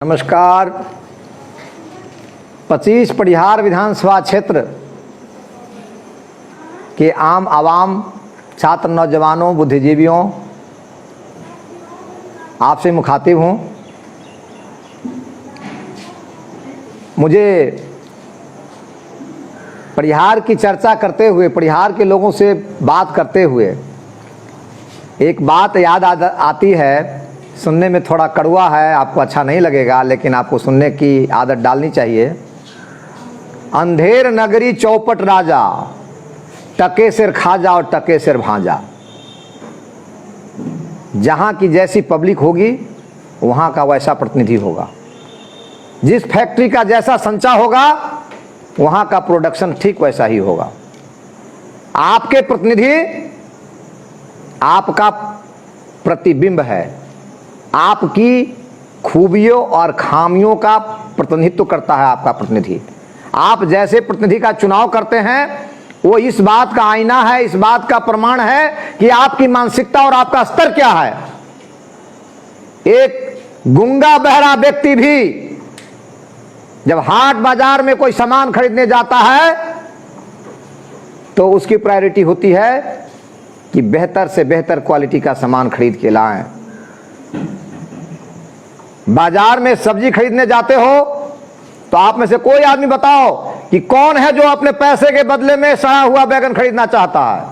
नमस्कार। 25 परिहार विधानसभा क्षेत्र के आम आवाम, छात्र, नौजवानों, बुद्धिजीवियों, आपसे मुखातिब हूँ। मुझे परिहार की चर्चा करते हुए, परिहार के लोगों से बात करते हुए एक बात याद आती है। सुनने में थोड़ा कड़वा है, आपको अच्छा नहीं लगेगा, लेकिन आपको सुनने की आदत डालनी चाहिए। अंधेर नगरी चौपट राजा, टके सिर खाजा और टके सिर भांजा। जहाँ की जैसी पब्लिक होगी वहाँ का वैसा प्रतिनिधि होगा। जिस फैक्ट्री का जैसा संचा होगा वहाँ का प्रोडक्शन ठीक वैसा ही होगा। आपके प्रतिनिधि आपका प्रतिबिंब है। आपकी खूबियों और खामियों का प्रतिनिधित्व करता है आपका प्रतिनिधि। आप जैसे प्रतिनिधि का चुनाव करते हैं वो इस बात का आईना है, इस बात का प्रमाण है कि आपकी मानसिकता और आपका स्तर क्या है। एक गूंगा बहरा व्यक्ति भी जब हाट बाजार में कोई सामान खरीदने जाता है तो उसकी प्रायोरिटी होती है कि बेहतर से बेहतर क्वालिटी का सामान खरीद के लाएं। बाजार में सब्जी खरीदने जाते हो तो आप में से कोई आदमी बताओ कि कौन है जो अपने पैसे के बदले में सड़ा हुआ बैगन खरीदना चाहता है।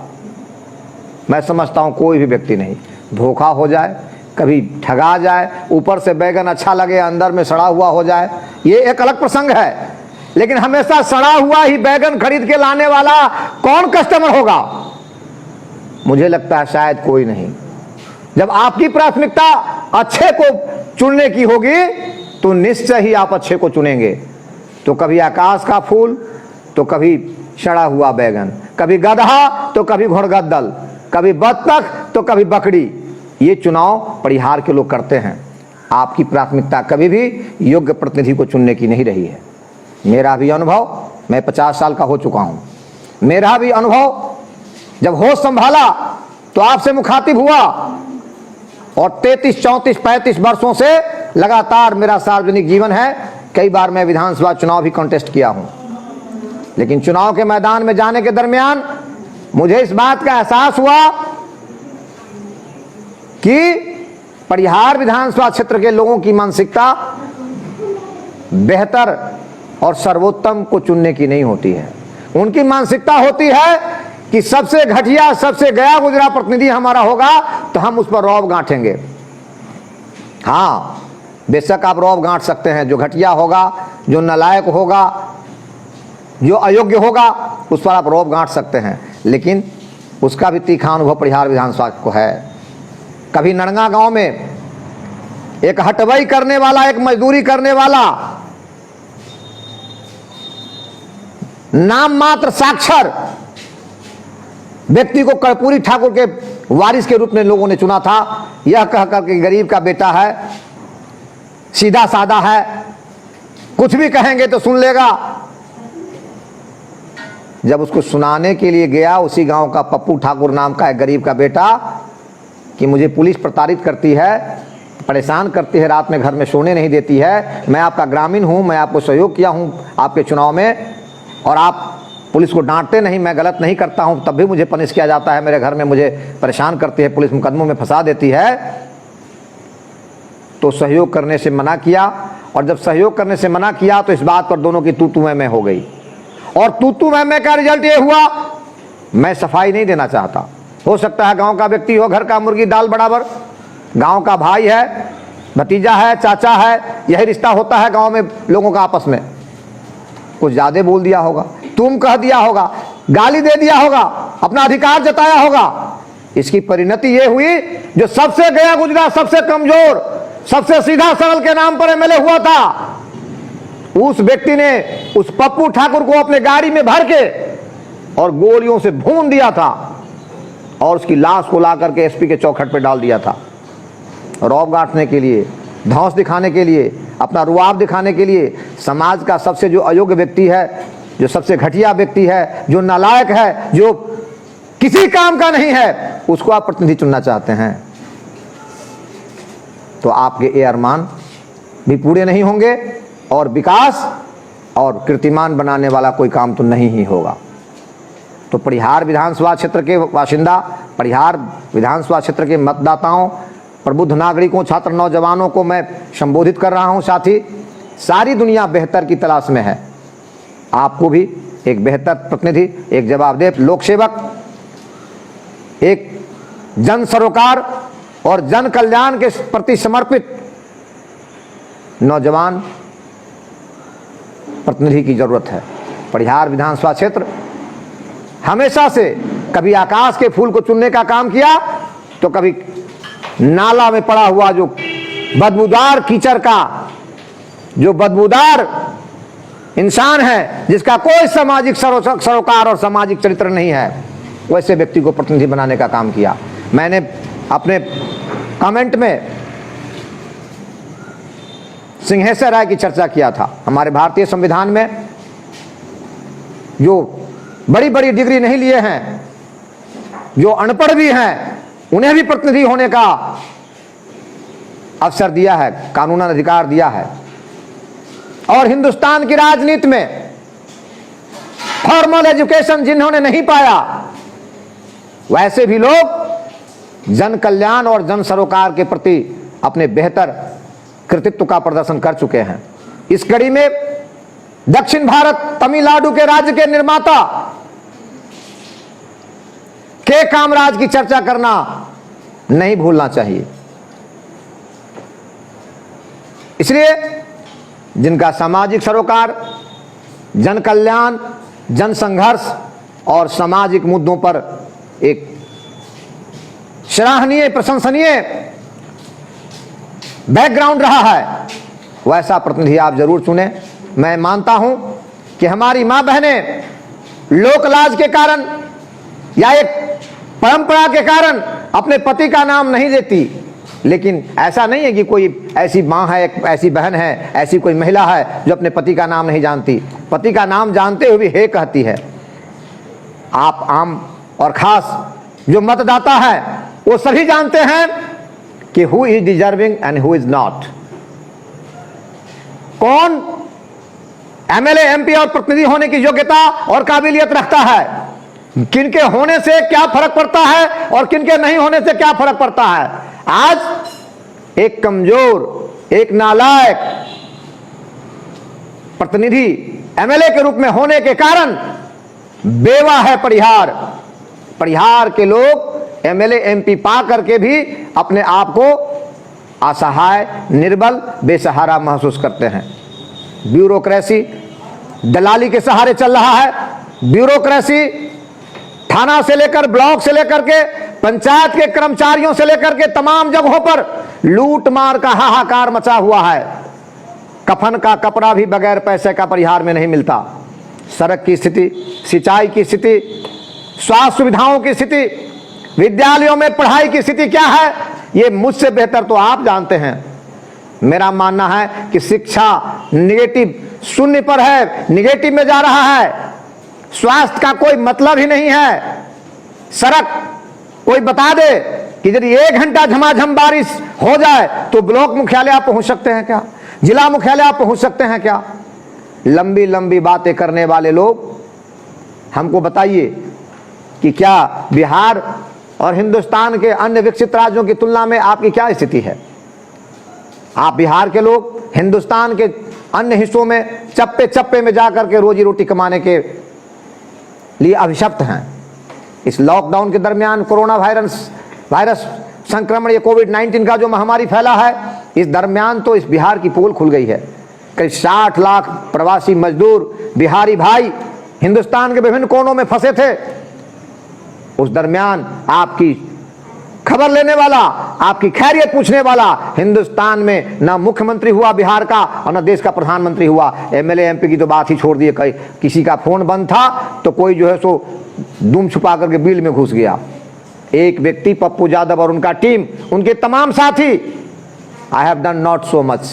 मैं समझता हूं कोई भी व्यक्ति नहीं। धोखा हो जाए, कभी ठगा जाए, ऊपर से बैगन अच्छा लगे अंदर में सड़ा हुआ हो जाए, ये एक अलग प्रसंग है। लेकिन हमेशा सड़ा हुआ ही बैगन खरीद के लाने वाला कौन कस्टमर होगा? मुझे लगता है शायद कोई नहीं। जब आपकी प्राथमिकता अच्छे को चुनने की होगी तो निश्चय ही आप अच्छे को चुनेंगे। तो कभी आकाश का फूल तो कभी सड़ा हुआ बैगन, कभी गधा तो कभी घोड़गद्दल, कभी बत्तख तो कभी बकरी। ये चुनाव परिहार के लोग करते हैं। आपकी प्राथमिकता कभी भी योग्य प्रतिनिधि को चुनने की नहीं रही है। मेरा भी अनुभव, मैं 50 साल का हो चुका हूं, मेरा भी अनुभव जब होश संभाला तो आपसे मुखातिब हुआ और 33, 34, 35 वर्षों से लगातार मेरा सार्वजनिक जीवन है। कई बार मैं विधानसभा चुनाव भी कॉन्टेस्ट किया हूं, लेकिन चुनाव के मैदान में जाने के दरमियान मुझे इस बात का एहसास हुआ कि परिहार विधानसभा क्षेत्र के लोगों की मानसिकता बेहतर और सर्वोत्तम को चुनने की नहीं होती है। उनकी मानसिकता होती है कि सबसे घटिया, सबसे गया गुजरा प्रतिनिधि हमारा होगा तो हम उस पर रौब गांठेंगे। हाँ, बेशक आप रौब गांठ सकते हैं। जो घटिया होगा, जो नालायक होगा, जो अयोग्य होगा, उस पर आप रौब गांठ सकते हैं। लेकिन उसका भी तीखा अनुभव परिहार विधानसभा को है। कभी नड़गा गांव में एक हटवाई करने वाला, एक मजदूरी करने वाला, नाम मात्र साक्षर व्यक्ति को कर्पूरी ठाकुर के वारिस के रूप में लोगों ने चुना था। यह कहकर के गरीब का बेटा है, सीधा साधा है, कुछ भी कहेंगे तो सुन लेगा। जब उसको सुनाने के लिए गया उसी गांव का पप्पू ठाकुर नाम का एक गरीब का बेटा कि मुझे पुलिस प्रताड़ित करती है, परेशान करती है, रात में घर में सोने नहीं देती है, मैं आपका ग्रामीण हूं, मैं आपको सहयोग किया हूं आपके चुनाव में और आप पुलिस को डांटते नहीं, मैं गलत नहीं करता हूं तब भी मुझे पनिश किया जाता है, मेरे घर में मुझे परेशान करती है, पुलिस मुकदमों में फंसा देती है। तो सहयोग करने से मना किया और जब सहयोग करने से मना किया तो इस बात पर दोनों की तू-तू मैं हो गई। और तू-तू मैं का रिजल्ट ये हुआ, मैं सफाई नहीं देना चाहता। हो सकता है गांव का व्यक्ति हो, घर का मुर्गी दाल बराबर, गांव का भाई है, भतीजा है, चाचा है, यही रिश्ता होता है गाँव में लोगों का आपस में। कुछ ज्यादा बोल दिया होगा, तुम कह दिया होगा, गाली दे दिया होगा, अपना अधिकार जताया होगा। इसकी परिणति ये हुई जो सबसे गया गुजरा, सबसे कमजोर, सबसे सीधा सरल के नाम पर एमएलए हुआ था, उस व्यक्ति ने उस पप्पू ठाकुर को अपने गाड़ी में भर के और गोलियों से भून दिया था और उसकी लाश को ला करके एसपी के चौखट पर डाल दिया था। रौब गांठने के लिए, धौंस दिखाने के लिए, अपना रुआब दिखाने के लिए। समाज का सबसे जो अयोग्य व्यक्ति है, जो सबसे घटिया व्यक्ति है, जो नालायक है, जो किसी काम का नहीं है, उसको आप प्रतिनिधि चुनना चाहते हैं तो आपके ये अरमान भी पूरे नहीं होंगे और विकास और कीर्तिमान बनाने वाला कोई काम तो नहीं ही होगा। तो परिहार विधानसभा क्षेत्र के बाशिंदा, परिहार विधानसभा क्षेत्र के मतदाताओं, प्रबुद्ध नागरिकों, छात्र नौजवानों को मैं संबोधित कर रहा हूं। साथ ही सारी दुनिया बेहतर की तलाश में है। आपको भी एक बेहतर प्रतिनिधि, एक जवाबदेह लोक सेवक, एक जन सरोकार और जन कल्याण के प्रति समर्पित नौजवान प्रतिनिधि की जरूरत है। परिहार विधानसभा क्षेत्र हमेशा से कभी आकाश के फूल को चुनने का काम किया तो कभी नाला में पड़ा हुआ जो बदबूदार कीचड़ का, जो बदबूदार इंसान है जिसका कोई सामाजिक सरोकार और सामाजिक चरित्र नहीं है, वैसे व्यक्ति को प्रतिनिधि बनाने का काम किया। मैंने अपने कमेंट में सिंहेश्वर राय की चर्चा किया था। हमारे भारतीय संविधान में जो बड़ी बड़ी डिग्री नहीं लिए हैं, जो अनपढ़ भी हैं, उन्हें भी प्रतिनिधि होने का अवसर दिया है, कानूनन अधिकार दिया है। और हिंदुस्तान की राजनीति में फॉर्मल एजुकेशन जिन्होंने नहीं पाया, वैसे भी लोग जन कल्याण और जन सरोकार के प्रति अपने बेहतर कृतित्व का प्रदर्शन कर चुके हैं। इस कड़ी में दक्षिण भारत तमिलनाडु के राज्य के निर्माता के कामराज की चर्चा करना नहीं भूलना चाहिए। इसलिए जिनका सामाजिक सरोकार, जन कल्याण, जन संघर्ष और सामाजिक मुद्दों पर एक सराहनीय, प्रशंसनीय बैकग्राउंड रहा है, वैसा प्रतिनिधि आप जरूर चुने। मैं मानता हूं कि हमारी मां बहनें लोकलाज के कारण या एक परंपरा के कारण अपने पति का नाम नहीं देती, लेकिन ऐसा नहीं है कि कोई ऐसी मां है, एक ऐसी बहन है, ऐसी कोई महिला है जो अपने पति का नाम नहीं जानती। पति का नाम जानते हुए भी हे कहती है। आप आम और खास जो मतदाता है वो सभी जानते हैं कि who is deserving and who is not, कौन एमएलए, एमपी और प्रतिनिधि होने की योग्यता और काबिलियत रखता है, किनके होने से क्या फर्क पड़ता है और किनके नहीं होने से क्या फर्क पड़ता है। आज एक कमजोर, एक नालायक प्रतिनिधि एमएलए के रूप में होने के कारण बेवा है परिहार। परिहार के लोग एमएलए, एमपी पा करके भी अपने आप को असहाय, निर्बल, बेसहारा महसूस करते हैं। ब्यूरोक्रेसी दलाली के सहारे चल रहा है। ब्यूरोक्रेसी थाना से लेकर, ब्लॉक से लेकर के, पंचायत के कर्मचारियों से लेकर के तमाम जगहों पर लूट मार का हाहाकार मचा हुआ है। कफन का कपड़ा भी बगैर पैसे का परिहार में नहीं मिलता। सड़क की स्थिति, सिंचाई की स्थिति, स्वास्थ्य सुविधाओं की स्थिति, विद्यालयों में पढ़ाई की स्थिति क्या है, ये मुझसे बेहतर तो आप जानते हैं। मेरा मानना है कि शिक्षा निगेटिव, शून्य पर है, निगेटिव में जा रहा है। स्वास्थ्य का कोई मतलब ही नहीं है। सड़क कोई बता दे कि यदि 1 घंटा झमाझम बारिश हो जाए तो ब्लॉक मुख्यालय आप पहुंच सकते हैं क्या, जिला मुख्यालय आप पहुंच सकते हैं क्या। लंबी लंबी बातें करने वाले लोग हमको बताइए कि क्या बिहार और हिंदुस्तान के अन्य विकसित राज्यों की तुलना में आपकी क्या स्थिति है। आप बिहार के लोग हिंदुस्तान के अन्य हिस्सों में चप्पे चप्पे में जाकर के रोजी रोटी कमाने के लिए अभिशप्त हैं। इस लॉकडाउन के दरमियान कोरोना वायरस संक्रमण, ये कोविड-19 का जो महामारी फैला है, इस दरमियान तो इस बिहार की पोल खुल गई है। करीब 60 लाख प्रवासी मजदूर बिहारी भाई हिंदुस्तान के विभिन्न कोनों में फंसे थे। उस दरमियान आपकी खबर लेने वाला, आपकी खैरियत पूछने वाला हिंदुस्तान में ना मुख्यमंत्री हुआ बिहार का और ना देश का प्रधानमंत्री हुआ। एमएलए, एमपी की तो बात ही छोड़ दिए। किसी का फोन बंद था तो कोई जो है सो दुम छुपा करके बिल में घुस गया। एक व्यक्ति पप्पू यादव और उनका टीम, उनके तमाम साथी, I have done not so much.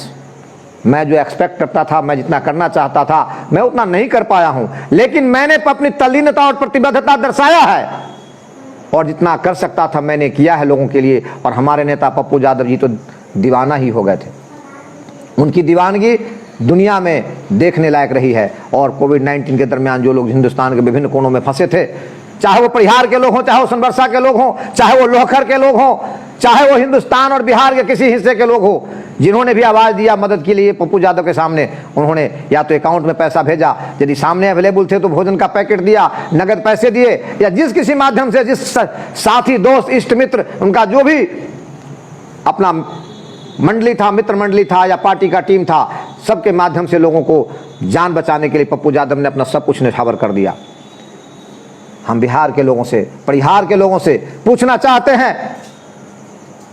मैं जो एक्सपेक्ट करता था, मैं जितना करना चाहता था, मैं उतना नहीं कर पाया हूं, लेकिन मैंने अपनी तल्लीनता और प्रतिबद्धता दर्शाया है और जितना कर सकता था मैंने किया है लोगों के लिए। और हमारे नेता पप्पू यादव जी तो दीवाना ही हो गए थे। उनकी दीवानगी दुनिया में देखने लायक रही है। और कोविड-19 के दरमियान जो लोग हिंदुस्तान के विभिन्न कोनों में फंसे थे, चाहे वो परिहार के लोग हों, चाहे वो सोनबरसा के लोग हों, चाहे वो लोहखर के लोग हों, चाहे वो हिंदुस्तान और बिहार के किसी हिस्से के लोग हों, जिन्होंने भी आवाज दिया मदद के लिए पप्पू यादव के सामने, उन्होंने या तो अकाउंट में पैसा भेजा, यदि सामने अवेलेबल थे तो भोजन का पैकेट दिया, नगद पैसे दिए, या जिस किसी माध्यम से, जिस साथी, दोस्त, इष्ट मित्र, उनका जो भी अपना मंडली था, मित्र मंडली था या पार्टी का टीम था, सबके माध्यम से लोगों को जान बचाने के लिए पप्पू यादव ने अपना सब कुछ न्यौछावर कर दिया। हम बिहार के लोगों से, परिहार के लोगों से पूछना चाहते हैं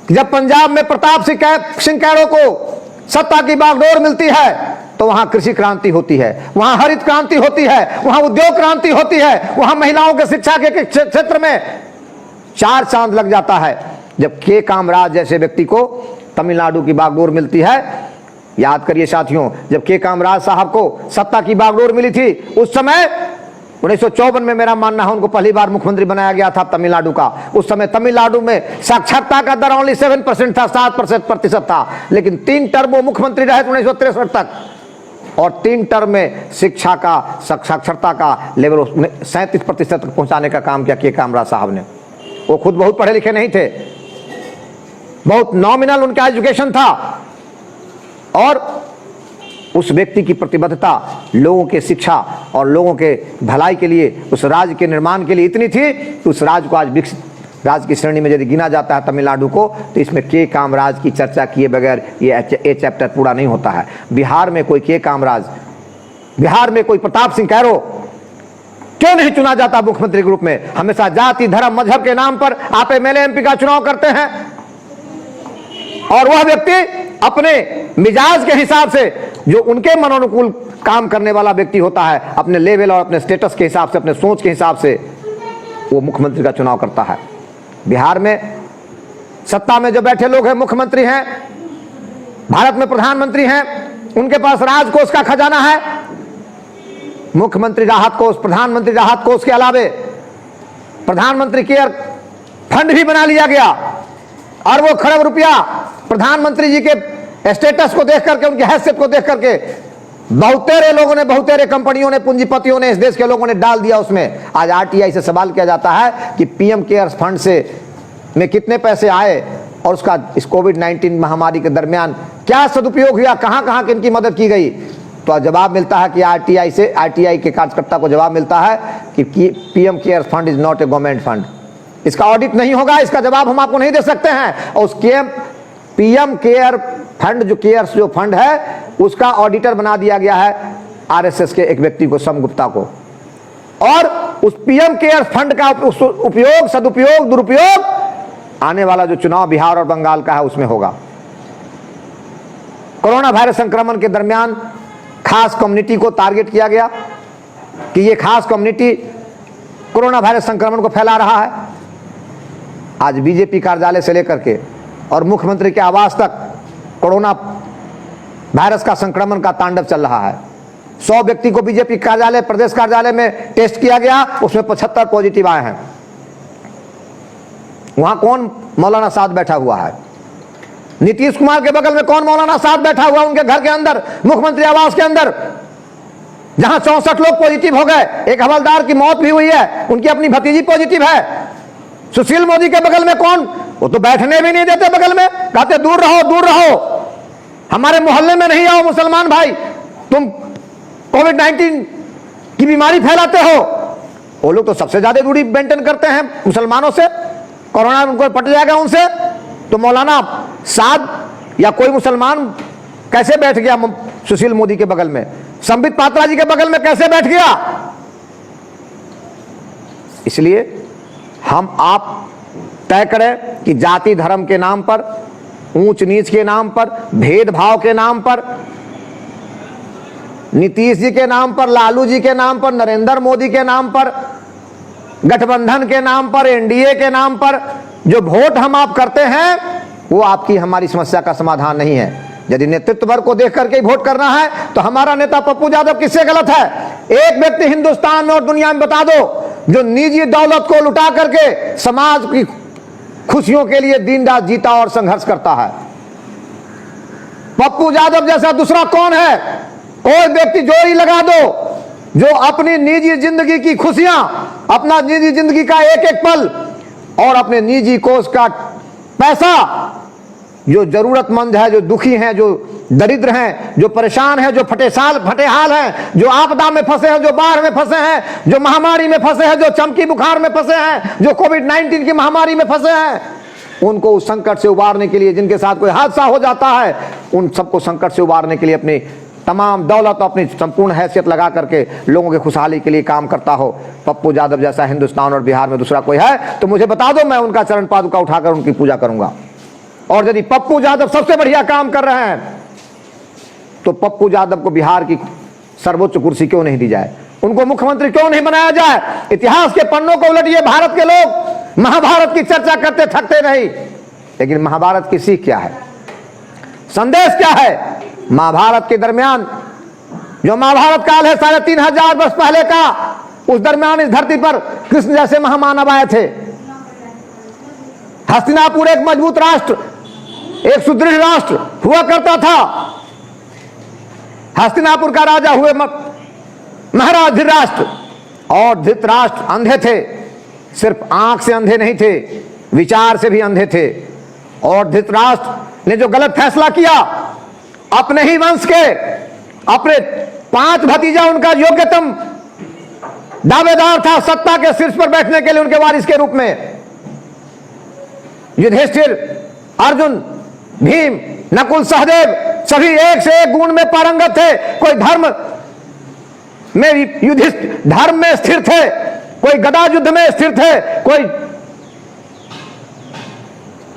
कि जब पंजाब में प्रताप सिंह कैरो को सत्ता की बागडोर मिलती है तो वहां कृषि क्रांति होती है, वहां हरित क्रांति होती है, वहां उद्योग क्रांति होती है, वहां महिलाओं के शिक्षा के क्षेत्र में 4 चांद लग जाता है। जब के कामराज जैसे व्यक्ति को तमिलनाडु की बागडोर मिलती है, याद करिए साथियों, जब के कामराज साहब को सत्ता की बागडोर मिली थी, उस समय 1954 में मेरा मानना है उनको पहली बार मुख्यमंत्री बनाया गया था तमिलनाडु का। उस समय तमिलनाडु में साक्षरता का दर ओनली 7% था, 7% था, लेकिन 3 टर्म वो मुख्यमंत्री रहे 1963 तक, और 3 टर्म में शिक्षा का, साक्षरता का लेवल 37% तक पहुंचाने का काम किया के कामराज साहब ने। वो खुद बहुत पढ़े लिखे नहीं थे, बहुत नॉमिनल उनका एजुकेशन था, और उस व्यक्ति की प्रतिबद्धता लोगों के शिक्षा और लोगों के भलाई के लिए, उस राज्य के निर्माण के लिए इतनी थी कि उस राज्य को आज विकसित राज्य की श्रेणी में यदि गिना जाता है तमिलनाडु को, तो इसमें के कामराज की चर्चा किए बगैर ये चैप्टर पूरा नहीं होता है। बिहार में कोई के कामराज, बिहार में कोई प्रताप सिंह कैरो क्यों नहीं चुना जाता मुख्यमंत्री के रूप में? हमेशा जाति, धर्म, मजहब के नाम पर आप एमएलए एमपी का चुनाव करते हैं, और वह व्यक्ति अपने मिजाज के हिसाब से, जो उनके मनोनुकूल काम करने वाला व्यक्ति होता है, अपने लेवल और अपने स्टेटस के हिसाब से, अपने सोच के हिसाब से वो मुख्यमंत्री का चुनाव करता है। बिहार में सत्ता में जो बैठे लोग हैं, मुख्यमंत्री हैं, भारत में प्रधानमंत्री हैं, उनके पास राजकोष का खजाना है। मुख्यमंत्री राहत कोष, प्रधानमंत्री राहत कोष के अलावे प्रधानमंत्री केयर फंड भी बना लिया गया, अरबों खरब रुपया प्रधानमंत्री जी के स्टेटस को देख करके, उनकी हैसियत को देख करके बहुतेरे लोगों ने, बहुतेरे कंपनियों ने, पूंजीपतियों ने, इस देश के लोगों ने डाल दिया उसमें। आज आरटीआई से सवाल किया जाता है कि पीएम केयर्स फंड से में कितने पैसे आए और उसका इस कोविड-19 महामारी के दरमियान क्या सदुपयोग हुआ, कहां कहां किनकी मदद की गई। तो जवाब मिलता है कि आरटीआई के कार्यकर्ता को जवाब मिलता है कि PM cares fund is not a government fund, इसका ऑडिट नहीं होगा, इसका जवाब हम आपको नहीं दे सकते हैं। और उस पीएम केयर फंड, जो केयर्स जो फंड है, उसका ऑडिटर बना दिया गया है आरएसएस के एक व्यक्ति को, सम गुप्ता को। और उस पीएम केयर फंड का उपयोग, सदुपयोग, दुरुपयोग आने वाला जो चुनाव बिहार और बंगाल का है उसमें होगा। कोरोना वायरस संक्रमण के दरमियान खास कम्युनिटी को टारगेट किया गया कि ये खास कम्युनिटी कोरोना वायरस संक्रमण को फैला रहा है। आज बीजेपी कार्यालय से लेकर के और मुख्यमंत्री के आवास तक कोरोना वायरस का संक्रमण का तांडव चल रहा है। 100 व्यक्ति को बीजेपी कार्यालय, प्रदेश कार्यालय में टेस्ट किया गया, उसमें 75 पॉजिटिव आए हैं। वहां कौन मौलाना साथ बैठा हुआ है? नीतीश कुमार के बगल में कौन मौलाना साथ बैठा हुआ उनके घर के अंदर, मुख्यमंत्री आवास के अंदर, जहां 64 लोग पॉजिटिव हो गए। एक हवलदार की मौत भी हुई है, उनकी अपनी भतीजी पॉजिटिव है। सुशील मोदी के बगल में कौन? वो तो बैठने भी नहीं देते बगल में, कहते दूर रहो, दूर रहो, हमारे मोहल्ले में नहीं आओ मुसलमान भाई, तुम कोविड-19 की बीमारी फैलाते हो। वो लोग तो सबसे ज्यादा दूरी मेंटेन करते हैं मुसलमानों से, कोरोना उनको पट जाएगा उनसे। तो मौलाना साद या कोई मुसलमान कैसे बैठ गया सुशील मोदी के बगल में? संबित पात्रा जी के बगल में कैसे बैठ गया? इसलिए हम आप तय करें कि जाति धर्म के नाम पर, ऊंच नीच के नाम पर, भेदभाव के नाम पर, नीतीश जी के नाम पर, लालू जी के नाम पर, नरेंद्र मोदी के नाम पर, गठबंधन के नाम पर, एनडीए के नाम पर जो वोट हम आप करते हैं, वो आपकी हमारी समस्या का समाधान नहीं है। यदि नेतृत्व वर्ग को देख करके वोट करना है तो हमारा नेता पप्पू यादव किससे गलत है? एक व्यक्ति हिंदुस्तान में और दुनिया में बता दो जो निजी दौलत को लुटा करके समाज की खुशियों के लिए दिन रात जीता और संघर्ष करता है। पप्पू यादव जैसा दूसरा कौन है? कोई व्यक्ति जोड़ी लगा दो जो अपनी निजी जिंदगी की खुशियां, अपना निजी जिंदगी का एक एक पल और अपने निजी कोष का पैसा, जो जरूरतमंद है, जो दुखी हैं, जो दरिद्र हैं, जो परेशान हैं, जो फटेहाल हैं, जो आपदा में फंसे हैं, जो बाढ़ में फंसे हैं, जो महामारी में फंसे हैं, जो चमकी बुखार में फंसे हैं, जो कोविड-19 की महामारी में फंसे हैं, उनको उस संकट से उबारने के लिए, जिनके साथ कोई हादसा हो जाता है, उन सबको संकट से उबारने के लिए अपनी तमाम दौलत, अपनी संपूर्ण हैसियत लगा करके लोगों की खुशहाली के लिए काम करता हो, पप्पू यादव जैसा हिंदुस्तान और बिहार में दूसरा कोई है तो मुझे बता दो, मैं उनका चरण पादुका उठाकर उनकी पूजा करूंगा। और यदि पप्पू यादव सबसे बढ़िया काम कर रहे हैं तो पप्पू यादव को बिहार की सर्वोच्च कुर्सी क्यों नहीं दी जाए? उनको मुख्यमंत्री क्यों नहीं बनाया जाए? इतिहास के पन्नों को उलटिए, भारत के लोग महाभारत की चर्चा करते थकते नहीं, लेकिन महाभारत की सीख क्या है, संदेश क्या है? महाभारत के दरमियान, जो महाभारत काल है 3500 वर्ष पहले का, उस दरमियान इस धरती पर कृष्ण जैसे महामानव आए थे। हस्तिनापुर एक मजबूत राष्ट्र, एक सुदृढ़ राष्ट्र हुआ करता था। हस्तिनापुर का राजा हुए महाराज धृतराष्ट्र, और धृतराष्ट्र अंधे थे, सिर्फ आंख से अंधे नहीं थे, विचार से भी अंधे थे। और धृतराष्ट्र ने जो गलत फैसला किया, अपने ही वंश के, अपने 5 भतीजा उनका योग्यतम दावेदार था सत्ता के शीर्ष पर बैठने के लिए, उनके वारिस के रूप में। युधिष्ठिर, अर्जुन, भीम, नकुल, सहदेव सभी एक से एक गुण में पारंगत थे। कोई धर्म में युधिष्ठिर धर्म में स्थिर थे, कोई गदा युद्ध में स्थिर थे, कोई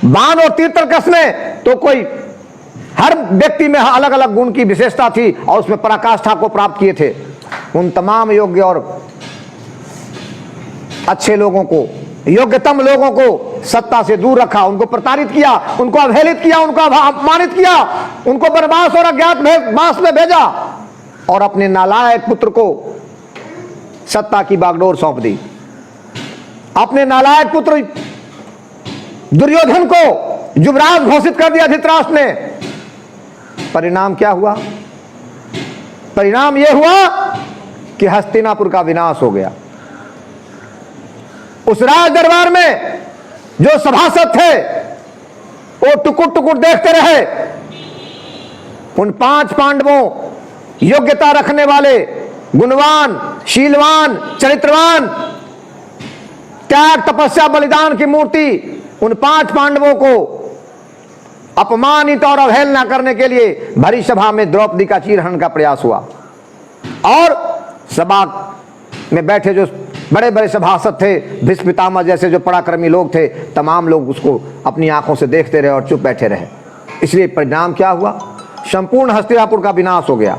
बाण और तीर तर्कस में, तो कोई, हर व्यक्ति में अलग अलग गुण की विशेषता थी और उसमें पराकाष्ठा को प्राप्त किए थे। उन तमाम योग्य और अच्छे लोगों को, योग्यतम लोगों को सत्ता से दूर रखा, उनको प्रताड़ित किया, उनको अवहेलित किया, उनको अपमानित किया, उनको वनवास और अज्ञातवास में भेजा और अपने नालायक पुत्र को सत्ता की बागडोर सौंप दी। अपने नालायक पुत्र दुर्योधन को युवराज घोषित कर दिया धृतराष्ट्र ने। परिणाम क्या हुआ? परिणाम यह हुआ कि हस्तिनापुर का विनाश हो गया। उस राज दरबार में जो सभासद थे वो टुकुर टुकुर देखते रहे। उन 5 पांडवों, योग्यता रखने वाले, गुणवान, शीलवान, चरित्रवान, त्याग, तपस्या, बलिदान की मूर्ति, उन 5 पांडवों को अपमानित और अवहेलना करने के लिए भरी सभा में द्रौपदी का चीरहरण का प्रयास हुआ। और सभा में बैठे जो बड़े बड़े सभासद थे, भीष्म पितामह जैसे जो पराक्रमी लोग थे, तमाम लोग उसको अपनी आंखों से देखते रहे और चुप बैठे रहे। इसलिए परिणाम क्या हुआ? संपूर्ण हस्तिनापुर का विनाश हो गया।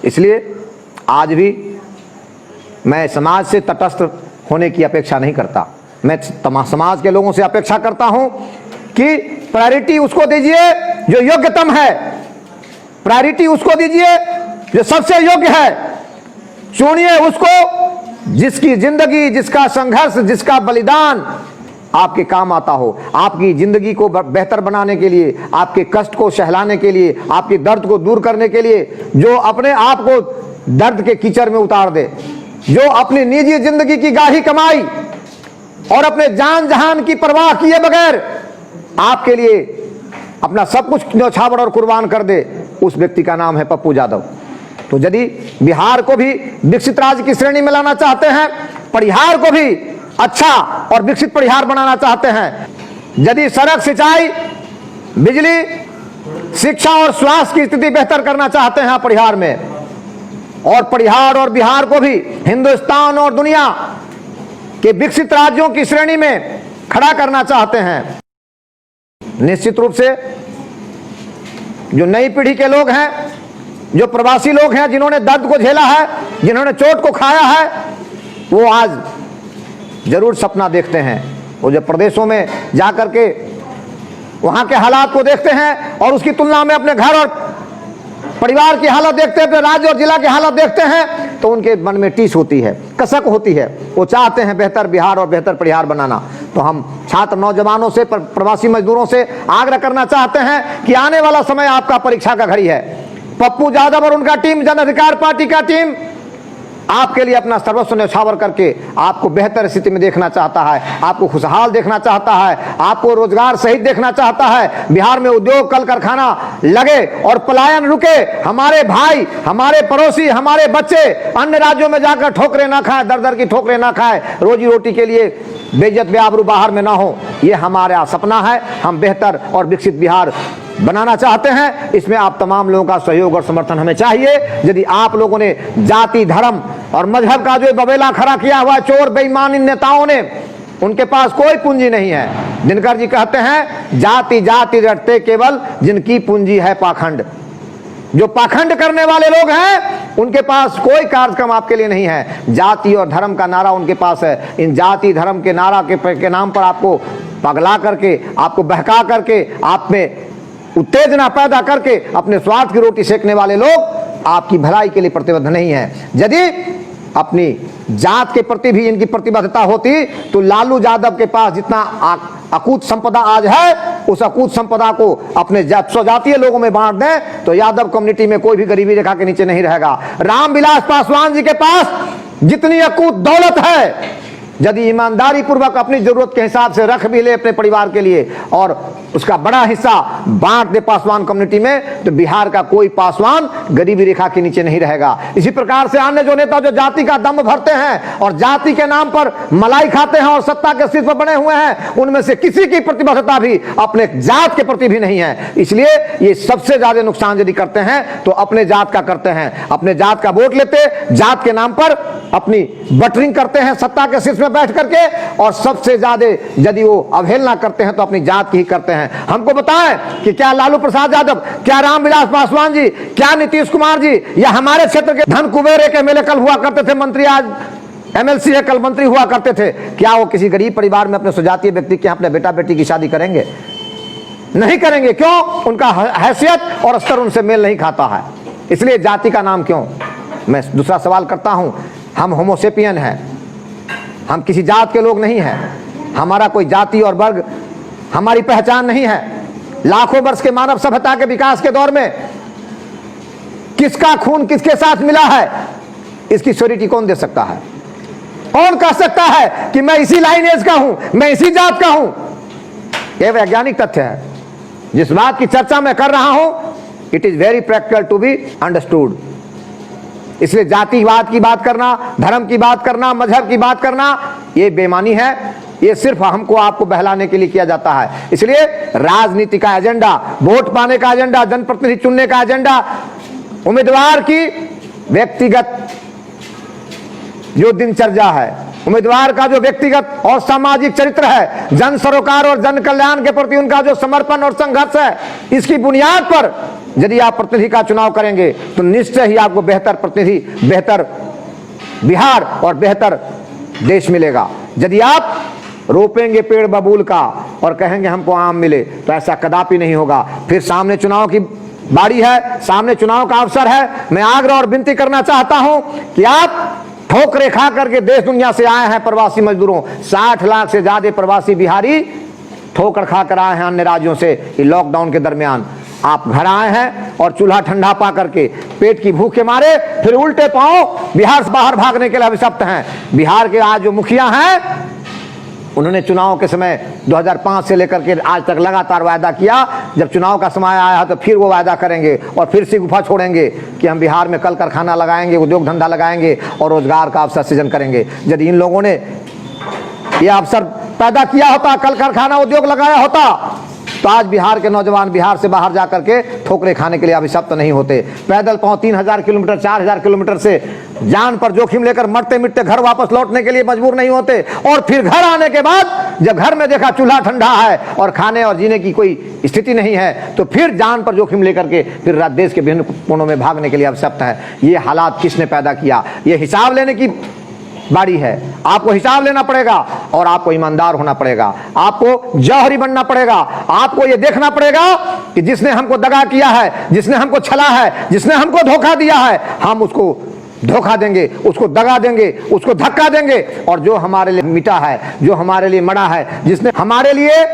इसलिए आज भी मैं समाज से तटस्थ होने की अपेक्षा नहीं करता। मैं समाज के लोगों से अपेक्षा करता हूं कि प्रायोरिटी उसको दीजिए जो योग्यतम है, प्रायोरिटी उसको दीजिए जो सबसे योग्य है। चुनिए उसको जिसकी जिंदगी, जिसका संघर्ष, जिसका बलिदान आपके काम आता हो, आपकी जिंदगी को बेहतर बनाने के लिए, आपके कष्ट को सहलाने के लिए, आपके दर्द को दूर करने के लिए, जो अपने आप को दर्द के कीचड़ में उतार दे, जो अपनी निजी जिंदगी की गाढ़ी कमाई और अपने जान जहान की परवाह किए बगैर आपके लिए अपना सब कुछ न्यौछावर और कुर्बान कर दे, उस व्यक्ति का नाम है पप्पू यादव। तो यदि बिहार को भी विकसित राज्य की श्रेणी में लाना चाहते हैं, परिहार को भी अच्छा और विकसित परिहार बनाना चाहते हैं, यदि सड़क, सिंचाई, बिजली, शिक्षा और स्वास्थ्य की स्थिति बेहतर करना चाहते हैं परिहार में, और परिहार और बिहार को भी हिंदुस्तान और दुनिया के विकसित राज्यों की श्रेणी में खड़ा करना चाहते हैं, निश्चित रूप से जो नई पीढ़ी के लोग हैं, जो प्रवासी लोग हैं, जिन्होंने दर्द को झेला है, जिन्होंने चोट को खाया है, वो आज जरूर सपना देखते हैं। वो जो प्रदेशों में जाकर के वहां के हालात को देखते हैं और उसकी तुलना में अपने घर और परिवार की हालत देखते हैं, अपने राज्य और जिला की हालत देखते हैं, तो उनके मन में टीस होती है, कसक होती है। वो चाहते हैं बेहतर बिहार और बेहतर परिहार बनाना। तो हम छात्र नौजवानों से, प्रवासी मजदूरों से आग्रह करना चाहते हैं कि आने वाला समय आपका परीक्षा का घड़ी है। पप्पू यादव और उनका टीम, जन अधिकार पार्टी का टीम आपके लिए अपना सर्वस्व न्यौछावर करके आपको बेहतर स्थिति में देखना चाहता है, आपको खुशहाल देखना चाहता है, आपको रोजगार सहित देखना चाहता है। बिहार में उद्योग, कल कारखाना लगे और पलायन रुके, हमारे भाई, हमारे पड़ोसी, हमारे बच्चे अन्य राज्यों में जाकर ठोकरें ना खाएं, दर दर की ठोकरें ना खाएं, रोजी रोटी के लिए बेइज्जत बेआबरू बाहर में ना हो। ये हमारा सपना है। हम बेहतर और विकसित बिहार बनाना चाहते हैं। इसमें आप तमाम लोगों का सहयोग और समर्थन हमें चाहिए। यदि आप लोगों ने जाति, धर्म और मजहब का जो बबेला खड़ा किया हुआ चोर बेईमान इन नेताओं ने, उनके पास कोई पूंजी नहीं है। दिनकर जी कहते हैं, जाति जाति रटते केवल जिनकी पूंजी है पाखंड। जो पाखंड करने वाले लोग हैं उनके पास कोई कार्यक्रम आपके लिए नहीं है। जाति और धर्म का नारा उनके पास है। इन जाति धर्म के नारा के नाम पर आपको पगला करके, आपको बहका करके, आप में उत्तेजना पैदा करके अपने स्वार्थ की रोटी सेकने वाले लोग आपकी भलाई के लिए प्रतिबद्ध नहीं है। यदि अपनी जात के प्रति भी इनकी प्रतिबद्धता होती तो लालू यादव के पास जितना अकूत संपदा आज है, उस अकूत संपदा को अपने स्वजातीय लोगों में बांट दें तो यादव कम्युनिटी में कोई भी गरीबी रेखा के नीचे नहीं रहेगा। रामविलास पासवान जी के पास जितनी अकूत दौलत है, यदि ईमानदारी पूर्वक अपनी जरूरत के हिसाब से रख भी ले अपने परिवार के लिए और उसका बड़ा हिस्सा बांट दे पासवान कम्युनिटी में, तो बिहार का कोई पासवान गरीबी रेखा के नीचे नहीं रहेगा। इसी प्रकार से अन्य जो नेता जो जाति का दम भरते हैं और जाति के नाम पर मलाई खाते हैं और सत्ता के शीर्ष पर बने हुए हैं, उनमें से किसी की प्रतिबद्धता भी अपने जात के प्रति भी नहीं है। इसलिए ये सबसे ज्यादा नुकसान यदि करते हैं तो अपने जात का करते हैं। अपने जात का वोट लेते, जात के नाम पर अपनी बटरिंग करते हैं सत्ता के शीर्ष में बैठ करके, और सबसे ज्यादा यदि वो अवहेलना करते हैं तो अपनी जात की ही करते हैं। हमको बताएं कि क्या लालू प्रसाद यादव, क्या रामविलास पासवान जी, क्या नीतीश कुमार जी या हमारे क्षेत्र के धन कुबेर एक एमएलए कल हुआ करते थे, मंत्री आज एमएलसी है, कल मंत्री हुआ करते थे, क्या वो किसी गरीब परिवार में अपने स्वजातीय व्यक्ति के अपने बेटा बेटी की शादी करेंगे? नहीं करेंगे। क्यों? उनका हैसियत और स्तर उनसे मेल नहीं खाता है। इसलिए जाति का नाम क्यों? मैं दूसरा सवाल करता हूं, हम होमोसेपियन हैं, हम किसी जात के लोग नहीं हैं। हमारा कोई जाति और वर्ग हमारी पहचान नहीं है। लाखों वर्ष के मानव सभ्यता के विकास के दौर में किसका खून किसके साथ मिला है, इसकी श्योरिटी कौन दे सकता है? कौन कह सकता है कि मैं इसी लाइनेज का हूं, मैं इसी जात का हूं? यह वैज्ञानिक तथ्य है। जिस बात की चर्चा मैं कर रहा हूं, it is very practical to be understood. इसलिए जातिवाद की बात करना, धर्म की बात करना, मजहब की बात करना, यह बेईमानी है। ये सिर्फ हमको आपको बहलाने के लिए किया जाता है। इसलिए राजनीति का एजेंडा, वोट पाने का एजेंडा, जनप्रतिनिधि चुनने का एजेंडा, उम्मीदवार की व्यक्तिगत जो दिनचर्या है, उम्मीदवार का जो व्यक्तिगत और सामाजिक चरित्र है, जन सरोकार और जन कल्याण के प्रति उनका जो समर्पण और संघर्ष है, इसकी बुनियाद पर यदि आप प्रतिनिधि का चुनाव करेंगे तो निश्चय ही आपको बेहतर प्रतिनिधि, बेहतर बिहार और बेहतर देश मिलेगा। यदि आप रोपेंगे पेड़ बबूल का और कहेंगे हमको आम मिले, तो ऐसा कदापि नहीं होगा। फिर सामने चुनाव की बारी है, सामने चुनाव का अवसर है। मैं आग्रह और विनती करना चाहता हूं कि आप ठोकरें खा करके देश दुनिया से आए हैं प्रवासी मजदूरों, 60 लाख से ज्यादा प्रवासी बिहारी ठोकर खाकर आए हैं अन्य राज्यों से। लॉकडाउन के दरमियान आप घर आए हैं और चूल्हा ठंडा पा करके पेट की भूख के मारे फिर उल्टे पांव बिहार से बाहर भागने के लिए अभिशप्त हैं। बिहार के आज जो मुखिया हैं, उन्होंने चुनाव के समय 2005 से लेकर के आज तक लगातार वायदा किया, जब चुनाव का समय आया है तो फिर वो वायदा करेंगे और फिर से गुफा छोड़ेंगे कि हम बिहार में कल कारखाना लगाएंगे, उद्योग धंधा लगाएंगे और रोजगार का अवसर सृजन करेंगे। यदि इन लोगों ने यह अवसर पैदा किया होता, कल कारखाना उद्योग लगाया होता, तो आज बिहार के नौजवान बिहार से बाहर जाकर के ठोकरे खाने के लिए अभिशप्त नहीं होते। पैदल पांव 3000 किलोमीटर, 4000 किलोमीटर से जान पर जोखिम लेकर मरते मिटते घर वापस लौटने के लिए मजबूर नहीं होते। और फिर घर आने के बाद जब घर में देखा चूल्हा ठंडा है और खाने और जीने की कोई स्थिति नहीं है, तो फिर जान पर जोखिम लेकर के फिर देश के विभिन्न कोनों में भागने के लिए अभिशप्त है। ये हालात किसने पैदा किया? ये हिसाब लेने की बारी है। आपको हिसाब लेना पड़ेगा और आपको ईमानदार होना पड़ेगा, आपको जौहरी बनना पड़ेगा। आपको यह देखना पड़ेगा कि जिसने हमको दगा किया है, जिसने हमको छला है, जिसने हमको धोखा दिया है, हम उसको धोखा देंगे, उसको दगा देंगे, उसको धक्का देंगे। और जो हमारे लिए मिटा है, जो हमारे लिए मरा है, जिसने हमारे लिए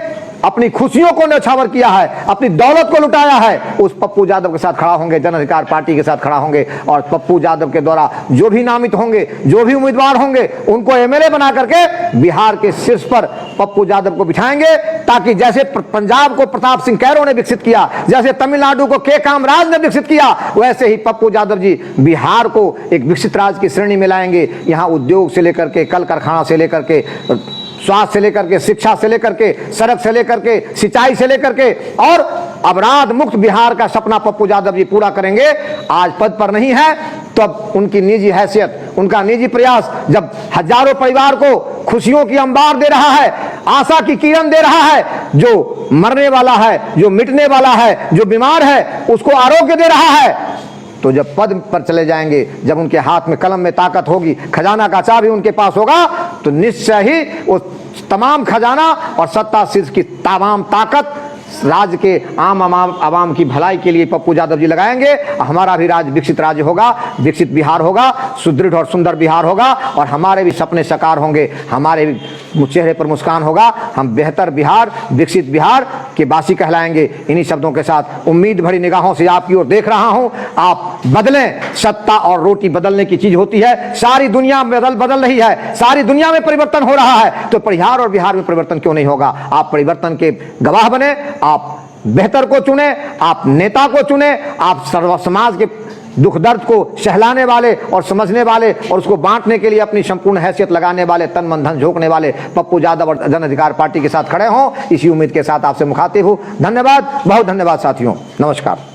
अपनी खुशियों को न्यौछावर किया है, अपनी दौलत को लुटाया है, उस पप्पू यादव के साथ खड़ा होंगे, जन अधिकार पार्टी के साथ खड़ा होंगे। और पप्पू यादव के द्वारा जो भी नामित होंगे, जो भी उम्मीदवार होंगे, उनको एमएलए बना करके बिहार के शीर्ष पर पप्पू यादव को बिठाएंगे, ताकि जैसे पंजाब को प्रताप सिंह कैरो ने विकसित किया, जैसे तमिलनाडु को के कामराज ने विकसित किया, वैसे ही पप्पू यादव जी बिहार को एक विकसित राज्य की श्रेणी में लाएंगे। यहाँ उद्योग से लेकर के, कल कारखाना से लेकर के, स्वास्थ्य से लेकर के, शिक्षा से लेकर के, सड़क से लेकर के, सिंचाई से लेकर के, और अपराध मुक्त बिहार का सपना पप्पू यादव जी पूरा करेंगे। आज पद पर नहीं है तो अब उनकी निजी हैसियत, उनका निजी प्रयास जब हजारों परिवार को खुशियों की अंबार दे रहा है, आशा की किरण दे रहा है, जो मरने वाला है, जो मिटने वाला है, जो बीमार है, उसको आरोग्य दे रहा है, तो जब पद पर चले जाएंगे, जब उनके हाथ में कलम में ताकत होगी, खजाना का चाबी उनके पास होगा, तो निश्चय ही वो तमाम खजाना और सत्ता शीर्ष की तमाम ताकत राज्य के आवाम की भलाई के लिए पप्पू यादव जी लगाएंगे। हमारा भी राज्य विकसित राज्य होगा, विकसित बिहार होगा, सुदृढ़ और सुंदर बिहार होगा, और हमारे भी सपने साकार होंगे, हमारे भी चेहरे पर मुस्कान होगा। हम बेहतर बिहार, विकसित बिहार के वासी कहलाएंगे। इन्हीं शब्दों के साथ उम्मीद भरी निगाहों से आपकी ओर देख रहा हूं। आप बदलें, सत्ता और रोटी बदलने की चीज होती है। सारी दुनिया बदल रही है, सारी दुनिया में परिवर्तन हो रहा है, तो बिहार और बिहार में परिवर्तन क्यों नहीं होगा? आप परिवर्तन के गवाह बने, आप बेहतर को चुने, आप नेता को चुने, आप सर्व समाज के दुख दर्द को सहलाने वाले और समझने वाले और उसको बांटने के लिए अपनी संपूर्ण हैसियत लगाने वाले, तन मन धन झोंकने वाले पप्पू यादव और जन अधिकार पार्टी के साथ खड़े हों। इसी उम्मीद के साथ आपसे मुखातिब हूं। धन्यवाद, बहुत धन्यवाद साथियों, नमस्कार।